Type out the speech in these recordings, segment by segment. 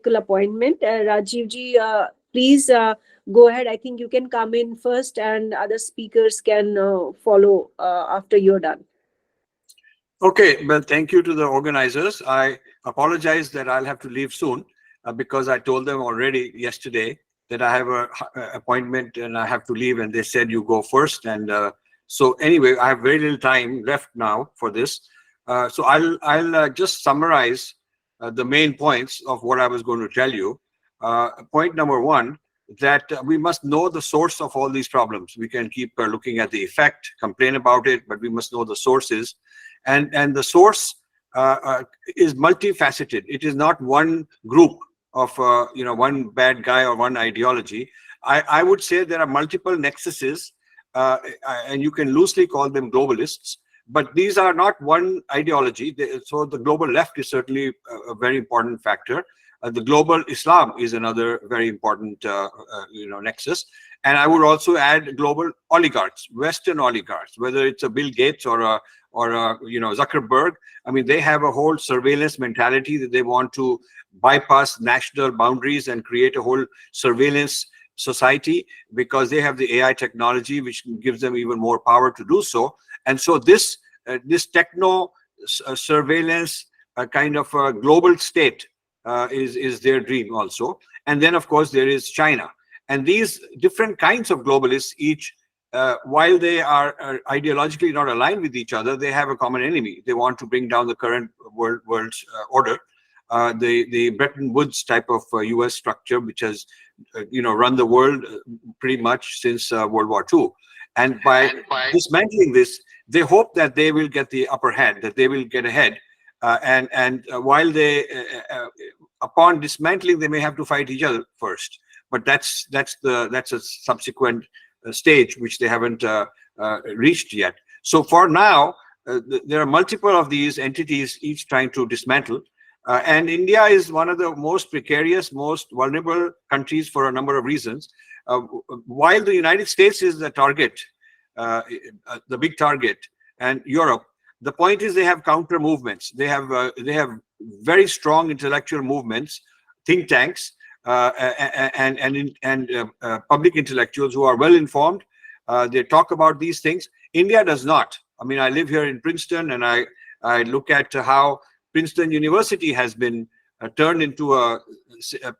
appointment. Rajiv ji, please go ahead. I think you can come in first, and other speakers can follow after you're done. Okay, well, thank you to the organizers. I apologize that I'll have to leave soon because I told them already yesterday that I have a appointment and I have to leave, and they said you go first. And so anyway, I have very little time left now for this. So I'll just summarize the main points of what I was going to tell you. Point number one, that we must know the source of all these problems. We can keep looking at the effect, complain about it, but we must know the sources. And the source is multifaceted. It is not one group of one bad guy or one ideology. I would say there are multiple nexuses, and you can loosely call them globalists. But these are not one ideology. So the global left is certainly a very important factor. The global Islam is another very important nexus. And I would also add global oligarchs, Western oligarchs, whether it's a Bill Gates or a Zuckerberg. I mean, they have a whole surveillance mentality that they want to bypass national boundaries and create a whole surveillance society because they have the AI technology, which gives them even more power to do so. And so this techno surveillance kind of a global state is their dream also. And then, of course, there is China. And these different kinds of globalists, each while they are ideologically not aligned with each other, they have a common enemy. They want to bring down the current world's order, the Bretton Woods type of U.S. structure, which has run the world pretty much since World War II. And by dismantling this, they hope that they will get the upper hand, that they will get ahead. And while they, upon dismantling, they may have to fight each other first. But that's a subsequent stage which they haven't reached yet. So for now, there are multiple of these entities, each trying to dismantle. And India is one of the most precarious, most vulnerable countries for a number of reasons. While the United States is the target, the big target, and Europe, the point is they have counter movements. They have very strong intellectual movements, think tanks, and public intellectuals who are well informed. They talk about these things. India does not. I mean, I live here in Princeton, and I look at how Princeton University has been turned into a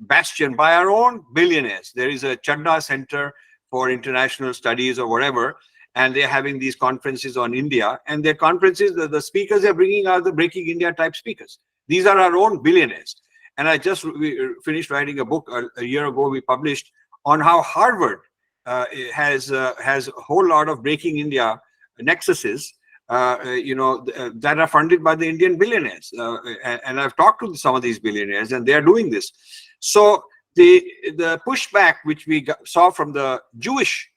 bastion by our own billionaires. There is a Chadda Center for International Studies or whatever, and they're having these conferences on India. And their conferences, the speakers they're bringing are the Breaking India type speakers. These are our own billionaires. And we finished writing a book a year ago. We published on how Harvard has a whole lot of Breaking India nexuses, that are funded by the Indian billionaires. And I've talked to some of these billionaires, and they are doing this. So the pushback which we saw from the Jewish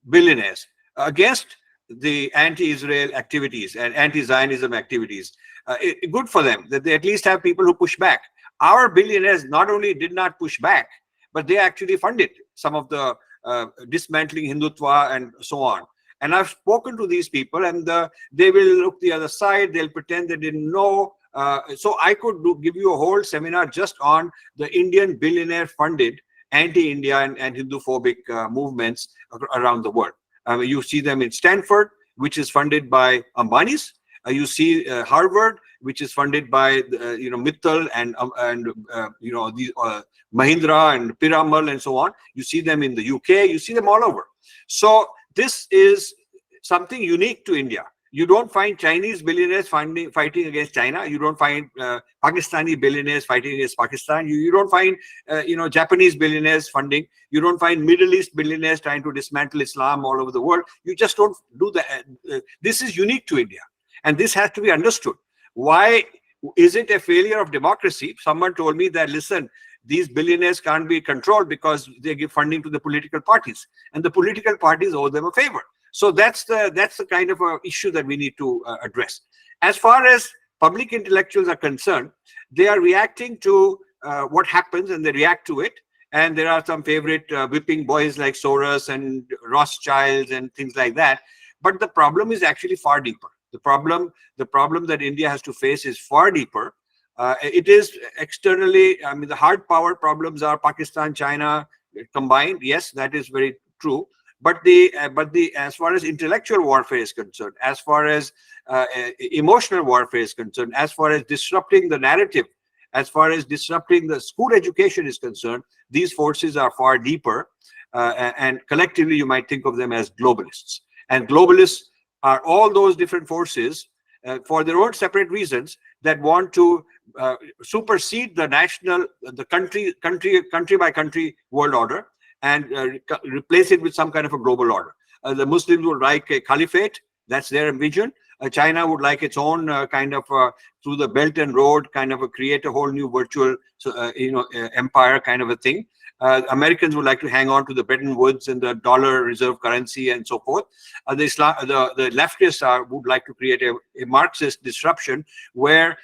billionaires against the anti-Israel activities and anti-Zionism activities, good for them that they at least have people who push back. Our billionaires not only did not push back, but they actually funded some of the dismantling Hindutva and so on. And I've spoken to these people, and they will look the other side. They'll pretend they didn't know. So I could give you a whole seminar just on the Indian billionaire-funded anti-India and Hindu-phobic movements around the world. You see them in Stanford, which is funded by Ambani's. You see Harvard, which is funded by Mittal and Mahindra and Piramal and so on. You see them in the UK. You see them all over. So this is something unique to India. You don't find Chinese billionaires fighting against China. You don't find Pakistani billionaires fighting against Pakistan. You don't find Japanese billionaires funding. You don't find Middle East billionaires trying to dismantle Islam all over the world. You just don't do that. This is unique to India, and this has to be understood. Why is it a failure of democracy? Someone told me that, listen, these billionaires can't be controlled because they give funding to the political parties, and the political parties owe them a favor. So that's the kind of a issue that we need to address. As far as public intellectuals are concerned, they are reacting to what happens, and they react to it. And there are some favorite whipping boys like Soros and Rothschilds and things like that. But the problem is actually far deeper. The problem that India has to face is far deeper. It is externally, I mean, the hard power problems are Pakistan, China combined. Yes, that is very true. But the as far as intellectual warfare is concerned, as far as emotional warfare is concerned, as far as disrupting the narrative, as far as disrupting the school education is concerned, these forces are far deeper. And collectively, you might think of them as globalists. And globalists are all those different forces for their own separate reasons that want to supersede the national, the country by country world order and replace it with some kind of a global order. The Muslims would like a caliphate. That's their vision. China would like its own kind of through the Belt and Road kind of create a whole new virtual empire kind of a thing. Americans would like to hang on to the Bretton Woods and the dollar reserve currency and so forth. The leftists would like to create a Marxist disruption where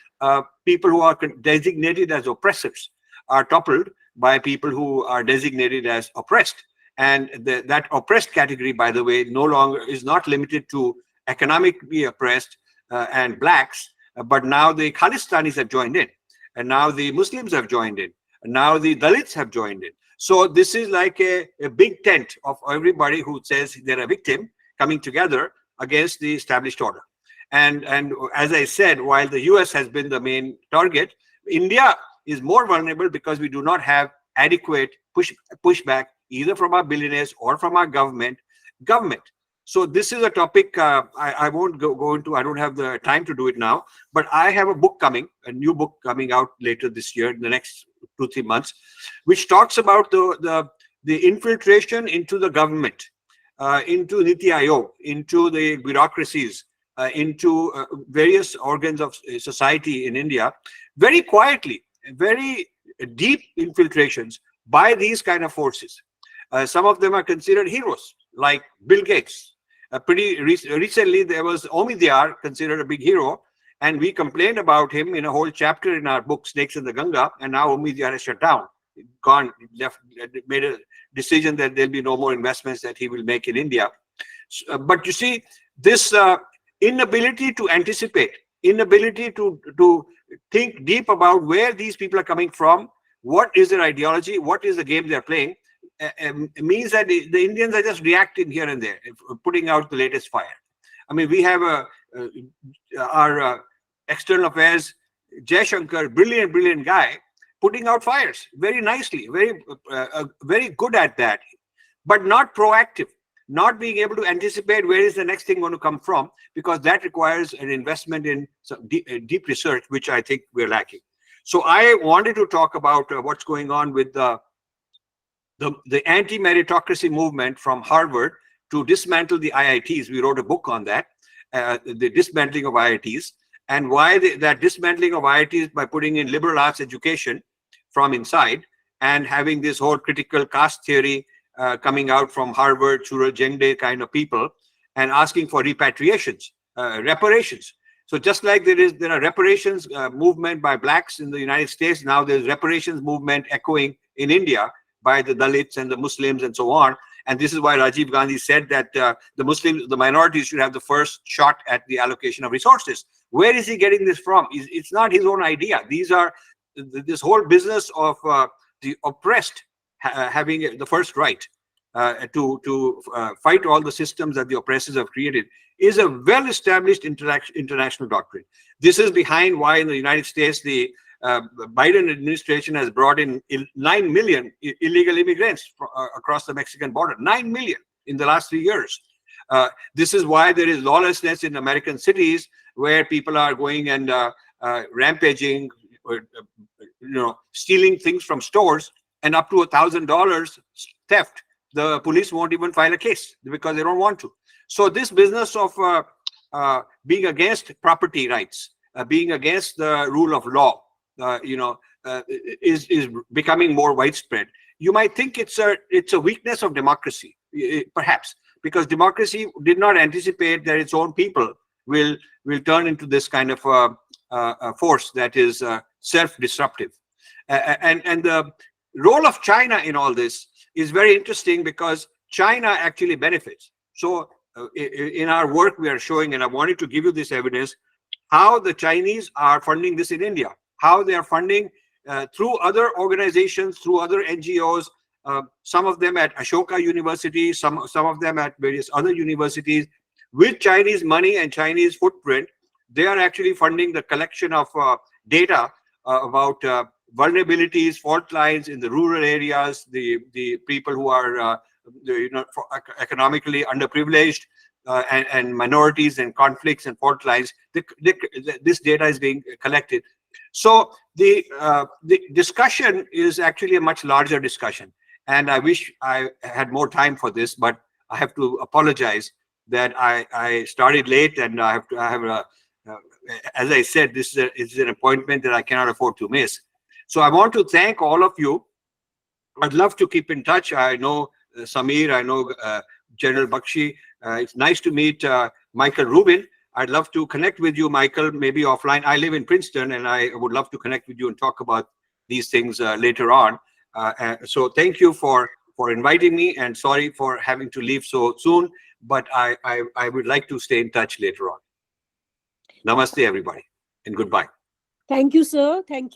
people who are designated as oppressors are toppled by people who are designated as oppressed. And that oppressed category, by the way, no longer is not limited to economically oppressed and blacks, but now the Khalistanis have joined in, and now the Muslims have joined in, and now the Dalits have joined in. So this is like a big tent of everybody who says they're a victim coming together against the established order. And as I said, while the US has been the main target, India is more vulnerable because we do not have adequate pushback either from our billionaires or from our government. So this is a topic I won't go into. I don't have the time to do it now, but I have a book coming, a new book coming out later this year, in the next 2-3 months, which talks about the infiltration into the government, into Niti Aayog, into the bureaucracies, into various organs of society in India, very quietly, very deep infiltrations by these kind of forces. Some of them are considered heroes, like Bill Gates. Recently, there was Omidyar, considered a big hero, and we complained about him in a whole chapter in our book, Snakes in the Ganga, and now Omidyar has shut down, gone, left, made a decision that there'll be no more investments that he will make in India. But you see, this inability to anticipate, inability to think deep about where these people are coming from, what is their ideology, what is the game they're playing, means that the Indians are just reacting here and there, putting out the latest fire. I mean, we have our external affairs, Jaishankar, brilliant guy, putting out fires very nicely, very good at that, but not proactive, not being able to anticipate where is the next thing going to come from, because that requires an investment in some deep research, which I think we're lacking. So I wanted to talk about what's going on with the anti-meritocracy movement from Harvard to dismantle the IITs. We wrote a book on that, the dismantling of IITs, and why that dismantling of IITs by putting in liberal arts education from inside and having this whole critical caste theory coming out from Harvard, Chura Jengde kind of people, and asking for repatriations, reparations. So just like there are reparations movement by blacks in the United States, now there's reparations movement echoing in India by the Dalits and the Muslims and so on. And this is why Rajiv Gandhi said that the Muslims, the minorities, should have the first shot at the allocation of resources. Where is he getting this from? It's not his own idea. These are this whole business of the oppressed having the first right to fight all the systems that the oppressors have created is a well-established international doctrine. This is behind why in the United States the Biden administration has brought in 9 million illegal immigrants across the Mexican border. 9 million in the last 3 years. This is why there is lawlessness in American cities, where people are going and rampaging, stealing things from stores, and up to $1,000 theft. The police won't even file a case because they don't want to. So this business of being against property rights, being against the rule of law, is becoming more widespread. You might think it's a weakness of democracy, perhaps, because democracy did not anticipate that its own people will turn into this kind of force that is self-disruptive. And the role of China in all this is very interesting, because China actually benefits. So in our work, we are showing, and I wanted to give you this evidence, how the Chinese are funding this in India, how they are funding through other organizations, through other NGOs, some of them at Ashoka University, some of them at various other universities, with Chinese money and Chinese footprint. They are actually funding the collection of data about vulnerabilities, fault lines in the rural areas, the people who are economically underprivileged, and minorities and conflicts and fault lines. This data is being collected. So the discussion is actually a much larger discussion, and I wish I had more time for this, but I have to apologize that I started late, and I have a as I said, this is an appointment that I cannot afford to miss. So I want to thank all of you. I'd love to keep in touch. I know Samir, I know General Bakshi. It's nice to meet Michael Rubin. I'd love to connect with you, Michael, maybe offline. I live in Princeton, and I would love to connect with you and talk about these things later on. So thank you for inviting me, and sorry for having to leave so soon, but I would like to stay in touch later on. Namaste, everybody, and goodbye. Thank you, sir. Thank you.